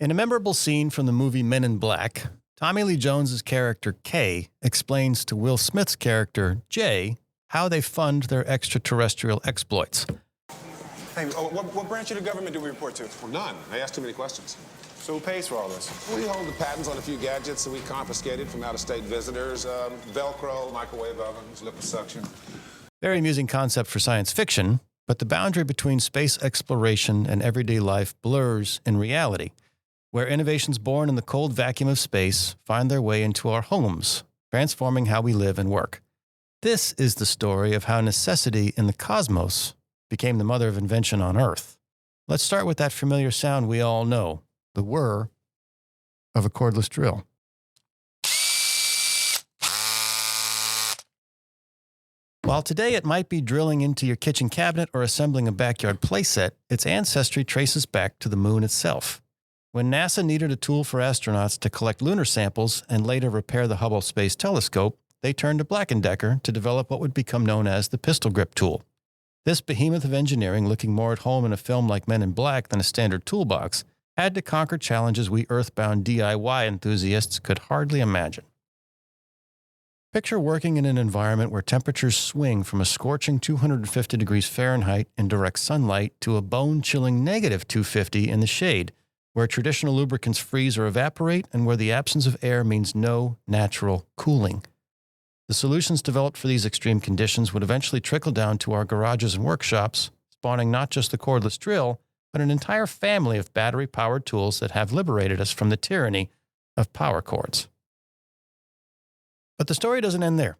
In a memorable scene from the movie Men in Black, Tommy Lee Jones's character Kay explains to Will Smith's character Jay how they fund their extraterrestrial exploits. Hey, what branch of the government do we report to? Well, none. They asked too many questions. So who pays for all this? We hold the patents on a few gadgets that we confiscated from out-of-state visitors. Velcro, microwave ovens, liposuction. Very amusing concept for science fiction, but the boundary between space exploration and everyday life blurs in reality, where innovations born in the cold vacuum of space find their way into our homes, transforming how we live and work. This is the story of how necessity in the cosmos became the mother of invention on Earth. Let's start with that familiar sound we all know, the whir of a cordless drill. While today it might be drilling into your kitchen cabinet or assembling a backyard playset, its ancestry traces back to the moon itself. When NASA needed a tool for astronauts to collect lunar samples and later repair the Hubble Space Telescope, they turned to Black & Decker to develop what would become known as the pistol grip tool. This behemoth of engineering, looking more at home in a film like Men in Black than a standard toolbox, had to conquer challenges we earthbound DIY enthusiasts could hardly imagine. Picture working in an environment where temperatures swing from a scorching 250 degrees Fahrenheit in direct sunlight to a bone-chilling negative 250 in the shade, where traditional lubricants freeze or evaporate and where the absence of air means no natural cooling. The solutions developed for these extreme conditions would eventually trickle down to our garages and workshops, spawning not just the cordless drill, but an entire family of battery-powered tools that have liberated us from the tyranny of power cords. But the story doesn't end there.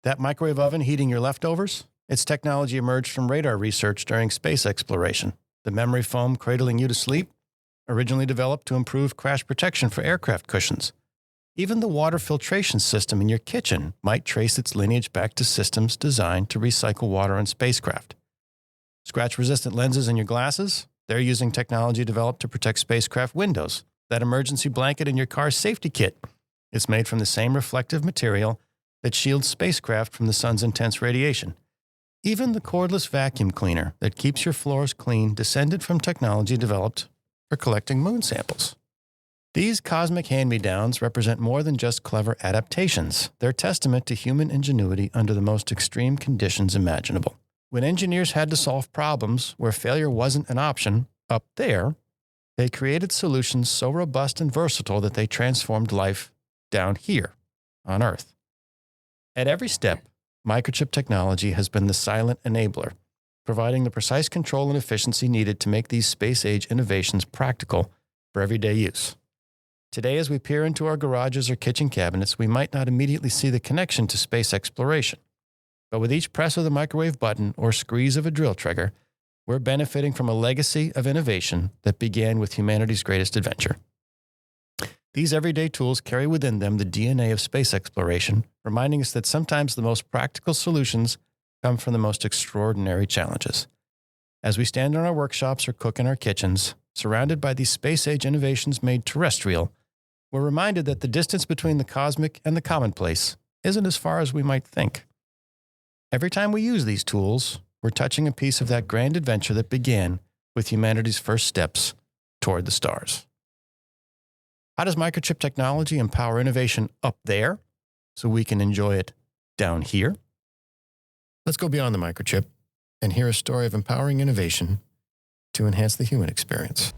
That microwave oven heating your leftovers? Its technology emerged from radar research during space exploration. The memory foam cradling you to sleep? Originally developed to improve crash protection for aircraft cushions. Even the water filtration system in your kitchen might trace its lineage back to systems designed to recycle water in spacecraft. Scratch-resistant lenses in your glasses? They're using technology developed to protect spacecraft windows. That emergency blanket in your car's safety kit? It's made from the same reflective material that shields spacecraft from the sun's intense radiation. Even the cordless vacuum cleaner that keeps your floors clean descended from technology developed for collecting moon samples. These cosmic hand-me-downs represent more than just clever adaptations. They're testament to human ingenuity under the most extreme conditions imaginable. When engineers had to solve problems where failure wasn't an option, up there, they created solutions so robust and versatile that they transformed life down here on Earth. At every step, Microchip technology has been the silent enabler, providing the precise control and efficiency needed to make these space-age innovations practical for everyday use. Today, as we peer into our garages or kitchen cabinets, we might not immediately see the connection to space exploration. But with each press of the microwave button or squeeze of a drill trigger, we're benefiting from a legacy of innovation that began with humanity's greatest adventure. These everyday tools carry within them the DNA of space exploration, reminding us that sometimes the most practical solutions come from the most extraordinary challenges. As we stand in our workshops or cook in our kitchens, surrounded by these space-age innovations made terrestrial, we're reminded that the distance between the cosmic and the commonplace isn't as far as we might think. Every time we use these tools, we're touching a piece of that grand adventure that began with humanity's first steps toward the stars. How does Microchip technology empower innovation up there so we can enjoy it down here? Let's go beyond the microchip and hear a story of empowering innovation to enhance the human experience.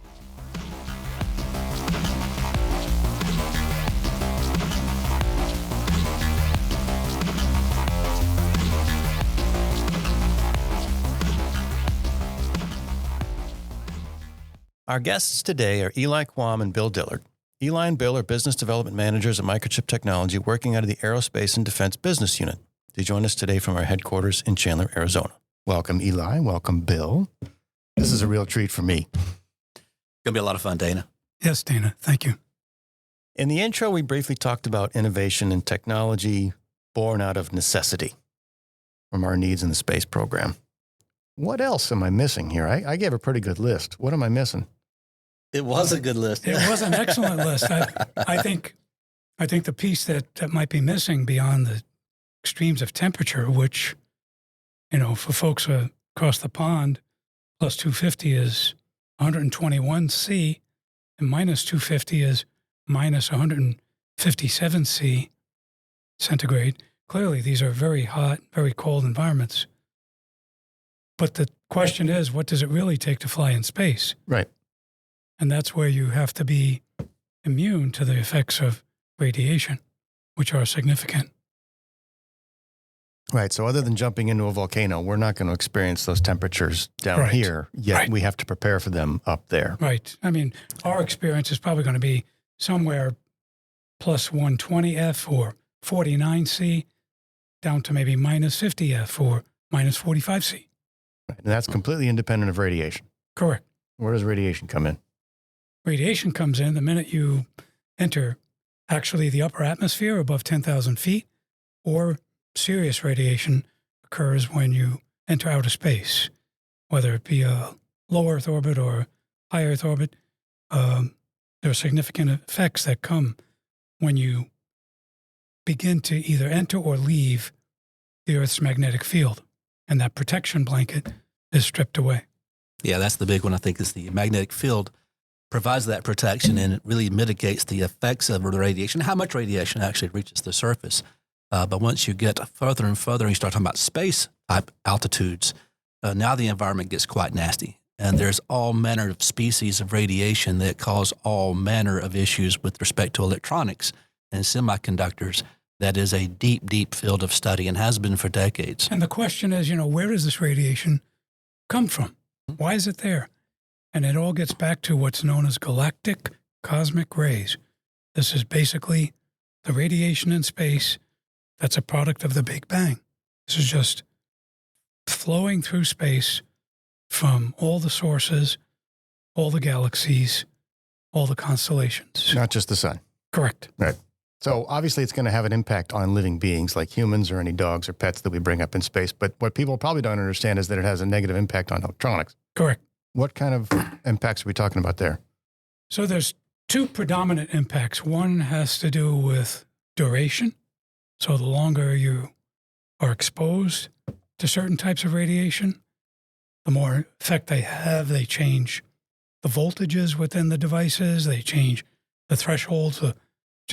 Our guests today are Eli Quam and Bill Dillard. Eli and Bill are business development managers at Microchip Technology working out of the Aerospace and Defense Business Unit. They join us today from our headquarters in Chandler, Arizona. Welcome, Eli. Welcome, Bill. This is a real treat for me. Going to be a lot of fun, Dana. Yes, Dana. Thank you. In the intro, we briefly talked about innovation and technology born out of necessity from our needs in the space program. What else am I missing here? I gave a pretty good list. What am I missing? It was a good list. It was an excellent list. I think the piece that might be missing beyond the extremes of temperature, which, for folks across the pond, plus 250 is 121 C, and minus 250 is minus 157 C centigrade. Clearly, these are very hot, very cold environments. But the question is, what does it really take to fly in space? Right. And that's where you have to be immune to the effects of radiation, which are significant. Right. So other than jumping into a volcano, we're not going to experience those temperatures down Right. here, yet Right. we have to prepare for them up there. Right. I mean, our experience is probably going to be somewhere plus 120 F or 49 C down to maybe minus 50 F or minus 45 C. Right. And that's completely independent of radiation. Correct. Where does radiation come in? Radiation comes in the minute you enter actually the upper atmosphere above 10,000 feet, or serious radiation occurs when you enter outer space, whether it be a low Earth orbit or high Earth orbit. There are significant effects that come when you begin to either enter or leave the Earth's magnetic field, and that protection blanket is stripped away. Yeah, that's the big one. I think is the magnetic field provides that protection, and it really mitigates the effects of the radiation, how much radiation actually reaches the surface. But once you get further and further, and you start talking about space type altitudes, now the environment gets quite nasty. And there's all manner of species of radiation that cause all manner of issues with respect to electronics and semiconductors. That is a deep, deep field of study and has been for decades. And the question is, where does this radiation come from? Why is it there? And it all gets back to what's known as galactic cosmic rays. This is basically the radiation in space that's a product of the Big Bang. This is just flowing through space from all the sources, all the galaxies, all the constellations. Not just the sun. Correct. Right. So obviously it's going to have an impact on living beings like humans or any dogs or pets that we bring up in space. But what people probably don't understand is that it has a negative impact on electronics. Correct. What kind of impacts are we talking about there? So there's two predominant impacts. One has to do with duration. So the longer you are exposed to certain types of radiation, the more effect they have. They change the voltages within the devices. They change the thresholds, which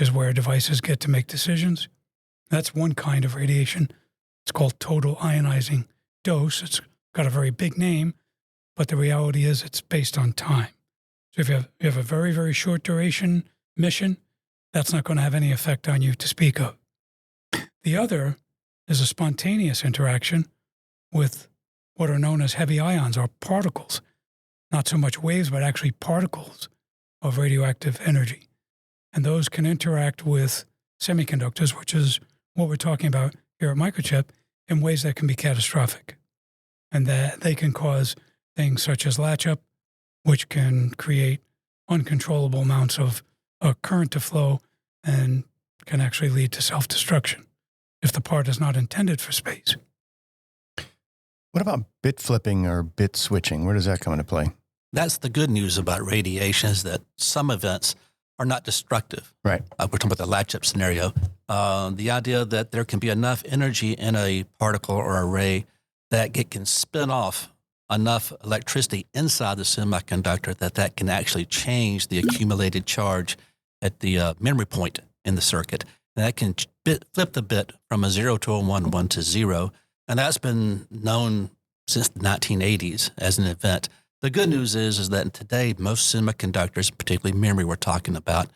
is where devices get to make decisions. That's one kind of radiation. It's called total ionizing dose. It's got a very big name, but the reality is it's based on time. So if you have a very, very short duration mission, that's not going to have any effect on you to speak of. The other is a spontaneous interaction with what are known as heavy ions, or particles. Not so much waves, but actually particles of radioactive energy. And those can interact with semiconductors, which is what we're talking about here at Microchip, in ways that can be catastrophic. And that they can cause things such as latch-up, which can create uncontrollable amounts of current to flow and can actually lead to self-destruction if the part is not intended for space. What about bit flipping or bit switching? Where does that come into play? That's the good news about radiation, is that some events are not destructive. Right. We're talking about the latch-up scenario. The idea that there can be enough energy in a particle or a ray that it can spin off enough electricity inside the semiconductor that can actually change the accumulated charge at the memory point in the circuit. And that can flip the bit from a 0 to a 1, 1 to 0. And that's been known since the 1980s as an event. The good news is that today, most semiconductors, particularly memory we're talking about,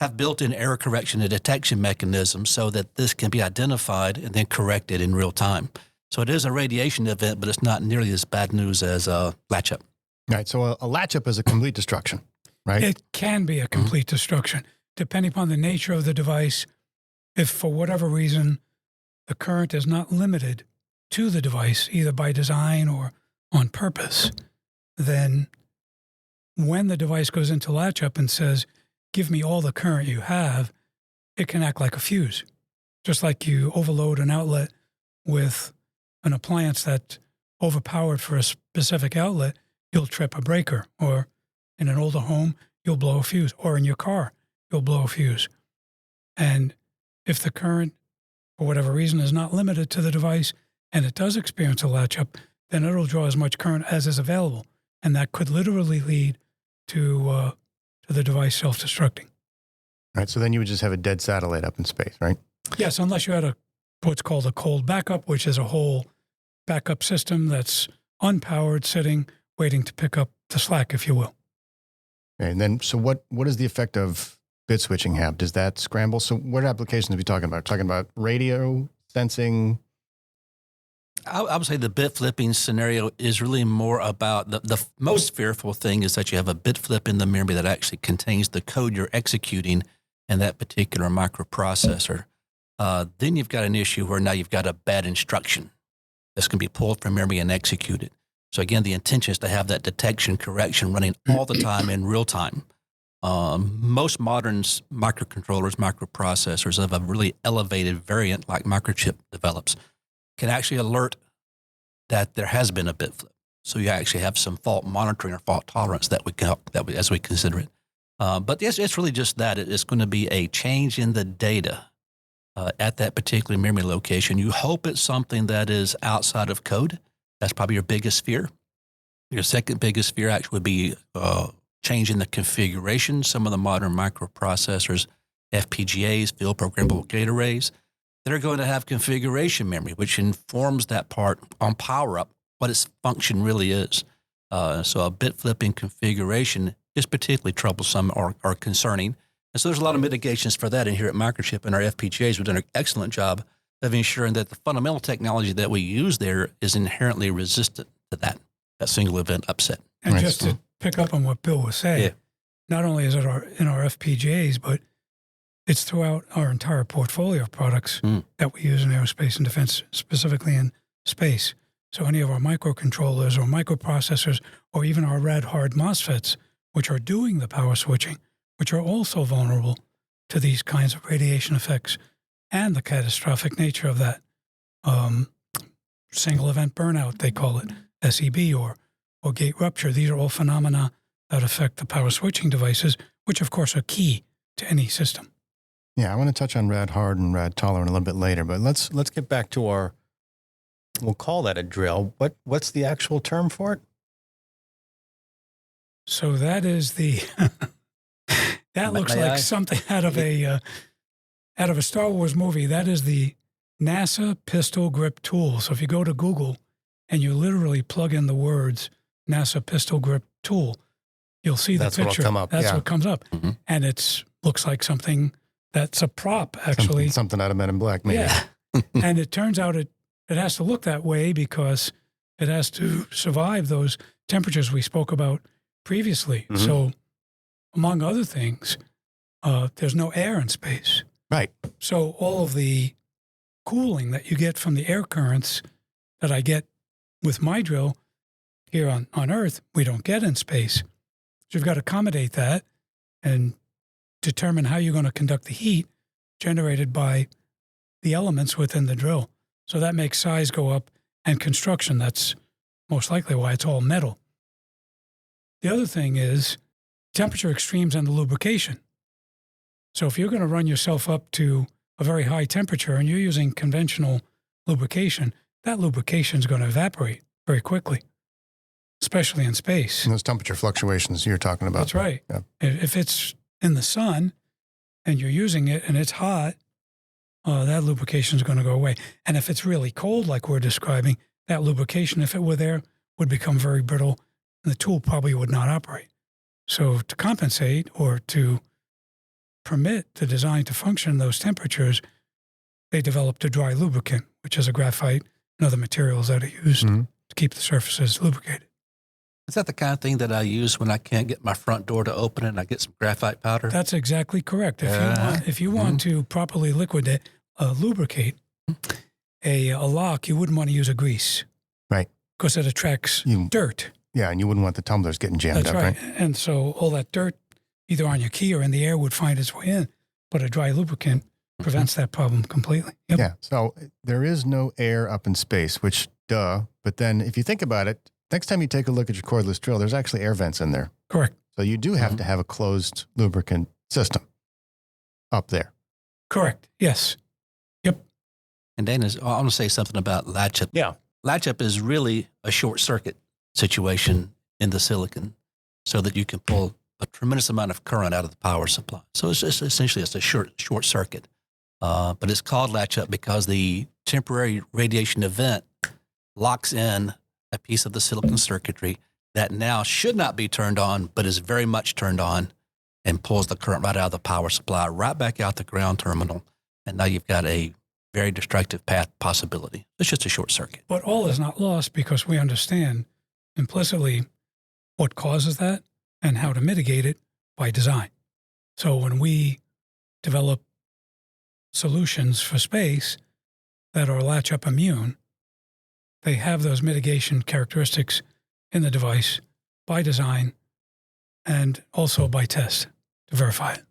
have built-in error correction and detection mechanisms so that this can be identified and then corrected in real time. So it is a radiation event, but it's not nearly as bad news as a latch-up. Right. So a latch-up is a complete destruction, right? It can be a complete destruction, depending upon the nature of the device. If for whatever reason the current is not limited to the device, either by design or on purpose, then when the device goes into latch-up and says, give me all the current you have, it can act like a fuse. Just like you overload an outlet with an appliance that's overpowered for a specific outlet, you'll trip a breaker. Or in an older home, you'll blow a fuse. Or in your car, you'll blow a fuse. And if the current, for whatever reason, is not limited to the device and it does experience a latch-up, then it'll draw as much current as is available. And that could literally lead to to the device self-destructing. Right. So then you would just have a dead satellite up in space, right? Yes, unless you had what's called a cold backup, which is a whole backup system that's unpowered, sitting, waiting to pick up the slack, if you will. Okay, and then, so what does the effect of bit switching have? Does that scramble? So what applications are we talking about? Talking about radio, sensing? I would say the bit flipping scenario is really more about the most fearful thing is that you have a bit flip in the memory that actually contains the code you're executing in that particular microprocessor. Then you've got an issue where now you've got a bad instruction that's going to be pulled from memory and executed. So again, the intention is to have that detection correction running all the time in real time. Most modern microcontrollers, microprocessors of a really elevated variant like Microchip develops can actually alert that there has been a bit flip. So you actually have some fault monitoring or fault tolerance as we consider it. But yes, it's really just that. It's going to be a change in the data at that particular memory location. You hope it's something that is outside of code. That's probably your biggest fear. Your second biggest fear actually would be changing the configuration. Some of the modern microprocessors, FPGAs, field programmable gate arrays, they're going to have configuration memory, which informs that part on power up, what its function really is. So a bit flipping configuration is particularly troublesome or concerning. And so there's a lot of mitigations for that. And here at Microchip and our FPGAs, we've done an excellent job of ensuring that the fundamental technology that we use there is inherently resistant to that single event upset. And Right. just to pick up on what Bill was saying, Yeah. not only is it in our FPGAs, but it's throughout our entire portfolio of products that we use in aerospace and defense, specifically in space. So any of our microcontrollers or microprocessors or even our rad-hard MOSFETs, which are doing the power switching, which are also vulnerable to these kinds of radiation effects and the catastrophic nature of that single event burnout, they call it, SEB or gate rupture. These are all phenomena that affect the power switching devices, which of course are key to any system. Yeah, I want to touch on rad hard and rad tolerant a little bit later, but let's get back to we'll call that a drill. What's the actual term for it? So that is that looks like something out of a Star Wars movie. That is the NASA pistol grip tool. So if you go to Google and you literally plug in the words NASA pistol grip tool, you'll see the That's picture. what'll come up. That's Yeah. what comes up. Mm-hmm. And it looks like something that's a prop, actually. Something out of Men in Black, maybe. Yeah. And it turns out it has to look that way because it has to survive those temperatures we spoke about previously. Mhm. So, among other things, there's no air in space. Right. So all of the cooling that you get from the air currents that I get with my drill here on Earth, we don't get in space. So you've got to accommodate that and determine how you're going to conduct the heat generated by the elements within the drill. So that makes size go up and construction. That's most likely why it's all metal. The other thing is temperature extremes and the lubrication. So if you're going to run yourself up to a very high temperature and you're using conventional lubrication, that lubrication is going to evaporate very quickly, especially in space. And those temperature fluctuations you're talking about. That's right. Yeah. If it's in the sun and you're using it and it's hot, that lubrication is going to go away. And if it's really cold, like we're describing, that lubrication, if it were there, would become very brittle and the tool probably would not operate. So to compensate or to permit the design to function in those temperatures, they developed a dry lubricant, which is a graphite and other materials that are used Mhm. to keep the surfaces lubricated. Is that the kind of thing that I use when I can't get my front door to open and I get some graphite powder? That's exactly correct. If you want to properly lubricate a lock, you wouldn't want to use a grease. Right. Because it attracts dirt. Yeah, and you wouldn't want the tumblers getting jammed That's up, right. right? And so all that dirt, either on your key or in the air, would find its way in. But a dry lubricant prevents that problem completely. Yep. Yeah. So there is no air up in space, which duh. But then if you think about it, next time you take a look at your cordless drill, there's actually air vents in there. Correct. So you do have to have a closed lubricant system up there. Correct. Yes. Yep. And Dana, I want to say something about latch up. Yeah. Latch up is really a short circuit situation in the silicon so that you can pull a tremendous amount of current out of the power supply. So it's just essentially it's a short circuit. But it's called latch up because the temporary radiation event locks in a piece of the silicon circuitry that now should not be turned on, but is very much turned on and pulls the current right out of the power supply, right back out the ground terminal. And now you've got a very destructive path possibility. It's just a short circuit. But all is not lost because we understand implicitly what causes that and how to mitigate it by design. So when we develop solutions for space that are latch up immune, they have those mitigation characteristics in the device by design and also by test to verify it.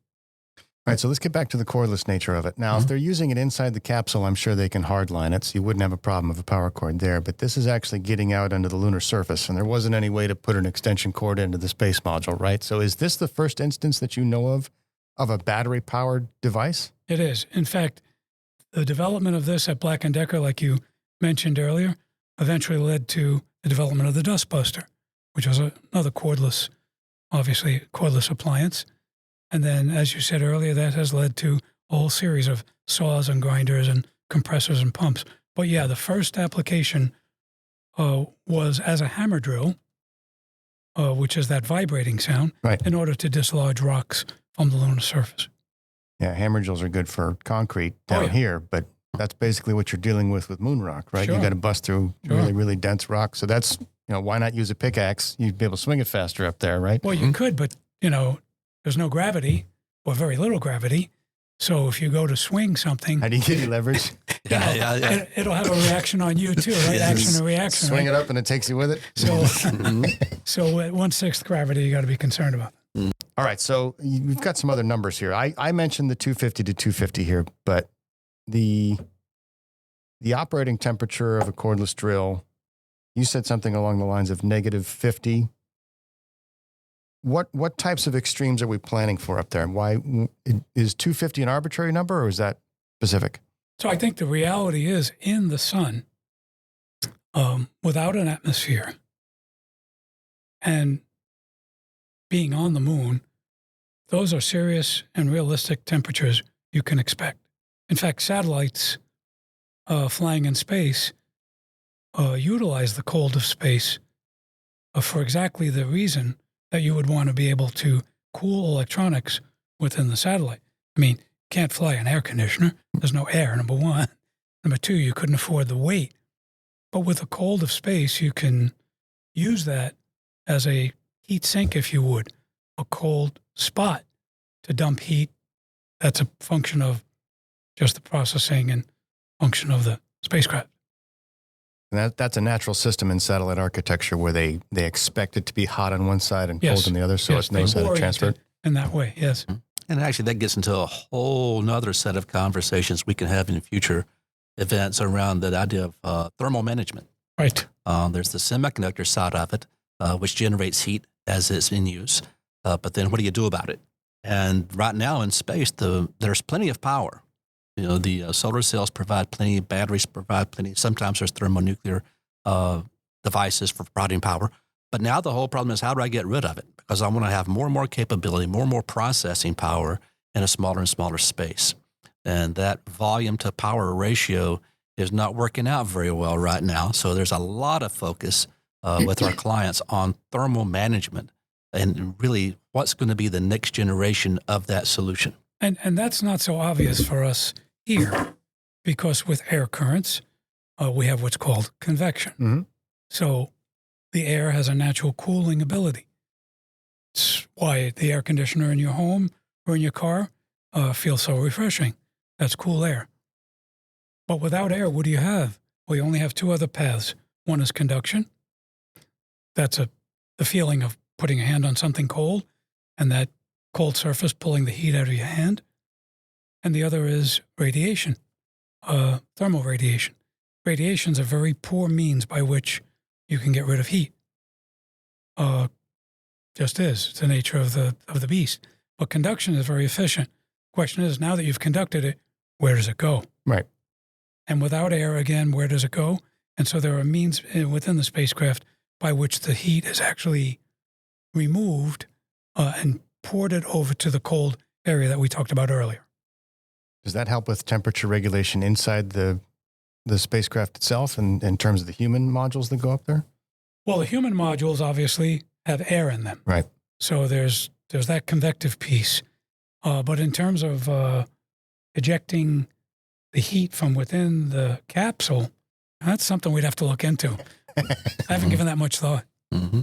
All right, so let's get back to the cordless nature of it. Now, if they're using it inside the capsule, I'm sure they can hardline it, so you wouldn't have a problem with a power cord there. But this is actually getting out onto the lunar surface, and there wasn't any way to put an extension cord into the space module, right? So is this the first instance that you know of a battery-powered device? It is. In fact, the development of this at Black & Decker, like you mentioned earlier, eventually led to the development of the Dustbuster, which was another cordless, obviously cordless appliance. And then, as you said earlier, that has led to a whole series of saws and grinders and compressors and pumps. But yeah, the first application was as a hammer drill, which is that vibrating sound, Right. in order to dislodge rocks from the lunar surface. Yeah, hammer drills are good for concrete down yeah. here, but that's basically what you're dealing with moon rock, right? Sure. You got to bust through Sure. really, really dense rock. So that's, why not use a pickaxe? You'd be able to swing it faster up there, right? Well, you could, but, there's no gravity or very little gravity. So if you go to swing something, How do you get your leverage? Yeah. it'll have a reaction on you too, right? Action and reaction. Swing right? it up and it takes you with it. So, so at 1/6 gravity, you got to be concerned about. All right, so we've got some other numbers here. I mentioned the 250 to 250 here, but the operating temperature of a cordless drill, you said something along the lines of -50. What types of extremes are we planning for up there? And why is 250 an arbitrary number, or is that specific? So I think the reality is in the sun, without an atmosphere and being on the moon, those are serious and realistic temperatures you can expect. In fact, satellites flying in space utilize the cold of space for exactly the reason that you would want to be able to cool electronics within the satellite. I mean, you can't fly an air conditioner. There's no air, number one. Number two, you couldn't afford the weight. But with the cold of space, you can use that as a heat sink, if you would, a cold spot to dump heat. That's a function of just the processing and function of the spacecraft. And that's a natural system in satellite architecture where they expect it to be hot on one side and Yes. cold on the other, so Yes, it knows they how to transfer it. oriented in that way, yes. And actually, that gets into a whole nother set of conversations we can have in future events around the idea of thermal management. Right. There's the semiconductor side of it, which generates heat as it's in use. But then what do you do about it? And right now in space, there's plenty of power. The solar cells provide plenty, batteries provide plenty. Sometimes there's thermonuclear devices for providing power. But now the whole problem is, how do I get rid of it? Because I want to have more and more capability, more and more processing power in a smaller and smaller space. And that volume to power ratio is not working out very well right now. So there's a lot of focus with our clients on thermal management and really what's going to be the next generation of that solution. And that's not so obvious for us here, because with air currents, we have what's called convection. Mm-hmm. So the air has a natural cooling ability. It's why the air conditioner in your home or in your car feels so refreshing. That's cool air. But without air, what do you have? Well, you only have two other paths. One is conduction. That's the feeling of putting a hand on something cold and that cold surface pulling the heat out of your hand. And the other is radiation, thermal radiation. Radiation is a very poor means by which you can get rid of heat. Just is. It's the nature of the beast. But conduction is very efficient. Question is, now that you've conducted it, where does it go? Right. And without air, again, where does it go? And so there are means within the spacecraft by which the heat is actually removed and poured it over to the cold area that we talked about earlier. Does that help with temperature regulation inside the spacecraft itself and in terms of the human modules that go up there? Well, the human modules obviously have air in them. Right. So there's that convective piece. But in terms of ejecting the heat from within the capsule, that's something we'd have to look into. I haven't given that much thought. Mm-hmm.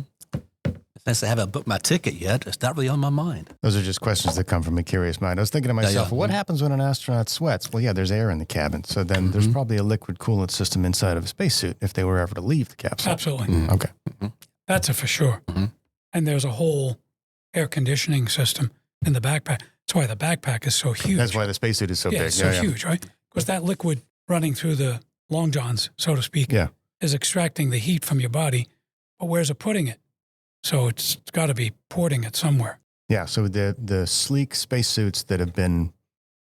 Since I haven't booked my ticket yet, it's not really on my mind. Those are just questions that come from a curious mind. I was thinking to myself, well, what happens when an astronaut sweats? Well, yeah, there's air in the cabin. So then there's probably a liquid coolant system inside of a spacesuit if they were ever to leave the capsule. Absolutely. Okay. That's a for sure. And there's a whole air conditioning system in the backpack. That's why the backpack is so huge. That's why the spacesuit is so big. It's so huge, right? Because that liquid running through the long johns, so to speak, is extracting the heat from your body. But where's it putting it? So it's got to be porting it somewhere. Yeah, so the sleek spacesuits that have been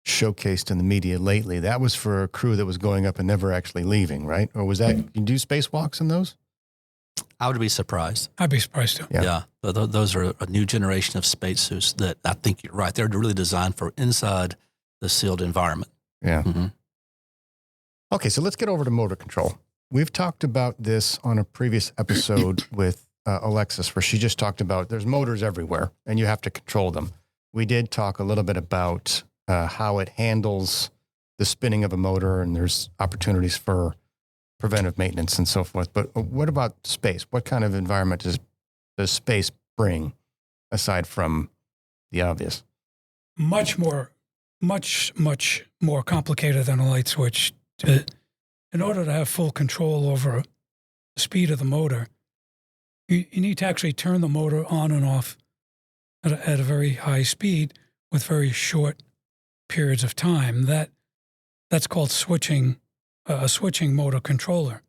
showcased in the media lately, that was for a crew that was going up and never actually leaving, right? Or was that, you do spacewalks in those? I would be surprised. I'd be surprised too. Yeah. Those are a new generation of spacesuits that I think you're right. They're really designed for inside the sealed environment. Yeah. Okay, so let's get over to motor control. We've talked about this on a previous episode with Alexis, where she just talked about there's motors everywhere and you have to control them. We did talk a little bit about how it handles the spinning of a motor, and there's opportunities for preventive maintenance and so forth. But what about space? What kind of environment does space bring aside from the obvious? Much more complicated than a light switch. In order to have full control over the speed of the motor, you need to actually turn the motor on and off at a very high speed with very short periods of time. That's called switching, a switching motor controller.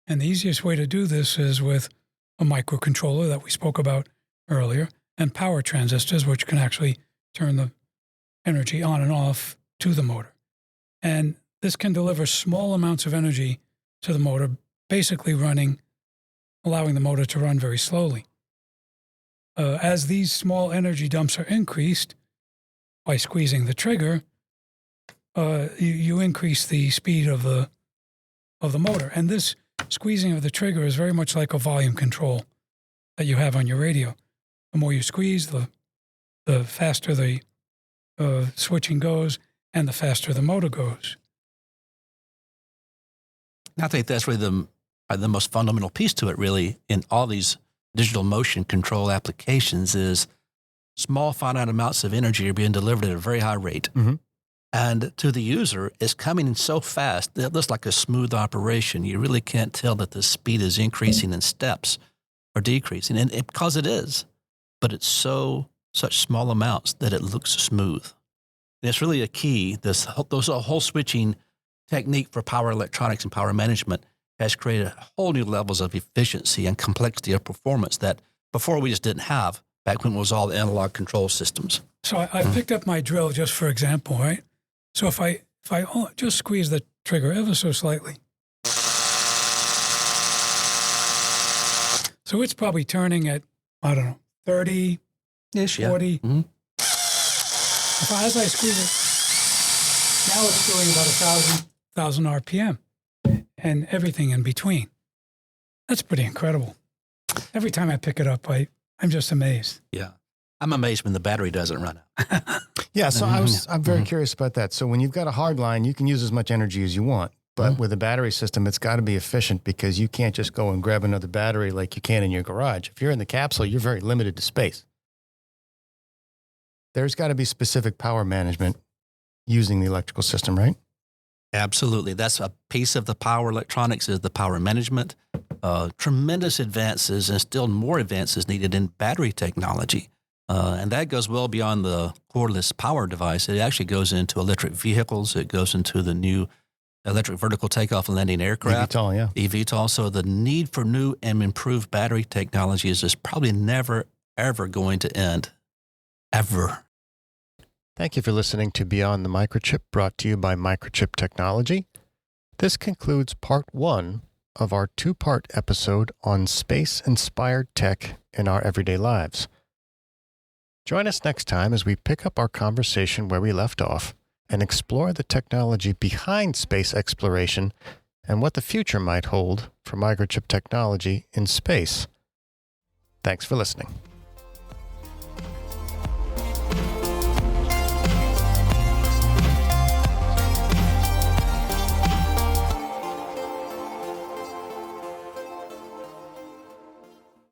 And the easiest way to do this is with a microcontroller that we spoke about earlier, and power transistors, which can actually turn the energy on and off to the motor. And this can deliver small amounts of energy to the motor, basically allowing the motor to run very slowly. As these small energy dumps are increased by squeezing the trigger, you increase the speed of the motor. And this squeezing of the trigger is very much like a volume control that you have on your radio. The more you squeeze, the faster the switching goes, and the faster the motor goes. I think that's really the most fundamental piece to it, really, in all these digital motion control applications is small finite amounts of energy are being delivered at a very high rate. And to the user, it's coming in so fast that it looks like a smooth operation. You really can't tell that the speed is increasing in steps or decreasing, and because it is, but it's such small amounts that it looks smooth. And it's really a key. Those whole switching technique for power electronics and power management has created whole new levels of efficiency and complexity of performance that before we just didn't have back when it was all analog control systems. So I picked up my drill just for example, right? So if I just squeeze the trigger ever so slightly, so it's probably turning at, I don't know, 30-ish, 40. As I squeeze it, now it's doing about 1,000 RPM and everything in between. That's pretty incredible. Every time I pick it up, I'm just amazed. Yeah. I'm amazed when the battery doesn't run out. Yeah, so I'm very curious about that. So when you've got a hard line, you can use as much energy as you want. But with a battery system, it's got to be efficient because you can't just go and grab another battery like you can in your garage. If you're in the capsule, you're very limited to space. There's got to be specific power management using the electrical system, right? Absolutely. That's a piece of the power electronics is the power management. Tremendous advances and still more advances needed in battery technology. And that goes well beyond the cordless power device. It actually goes into electric vehicles. It goes into the new electric vertical takeoff and landing aircraft. eVTOL, yeah. eVTOL. So the need for new and improved battery technologies is probably never, ever going to end. Ever. Thank you for listening to Beyond the Microchip, brought to you by Microchip Technology. This concludes part 1 of our 2-part episode on space-inspired tech in our everyday lives. Join us next time as we pick up our conversation where we left off and explore the technology behind space exploration and what the future might hold for microchip technology in space. Thanks for listening.